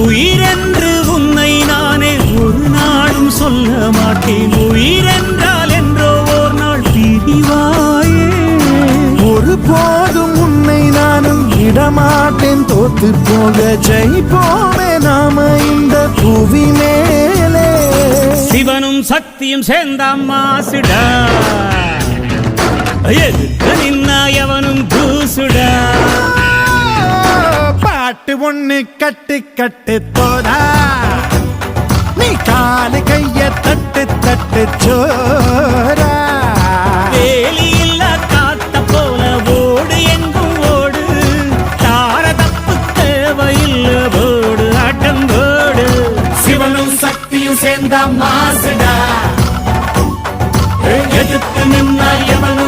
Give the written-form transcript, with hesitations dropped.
உயிரென்று உன்னை நானே ஒரு நாளும் சொல்ல மாட்டேன். உயிரென்றால் என்றோ ஓர் நாள் பிரிவாயே. ஒரு போதும் உன்னை நானும் விடமாட்டேன். தோத்து போக ஜெயிப்போமே நாம இந்த புவி மேலே. சிவனும் சக்தியும் சேர்ந்தாம் மாசுடா, எதுக்கு நின்னா எவனும் தூசுடா. பாட்டு ஒண்ணு கட்டு கட்டு தோடா, நீ காலு கைய தட்டு தட்டு சோரா. வேலி இல்ல காத்த போல ஓடு எங்கும் ஓடு, தார தப்பு தேவையில்ல போடு ஆட்டம் போடு. சிவனும் சக்தியும் சேர்ந்தா மாசுடா, எதுக்கு நின்னா எவனும்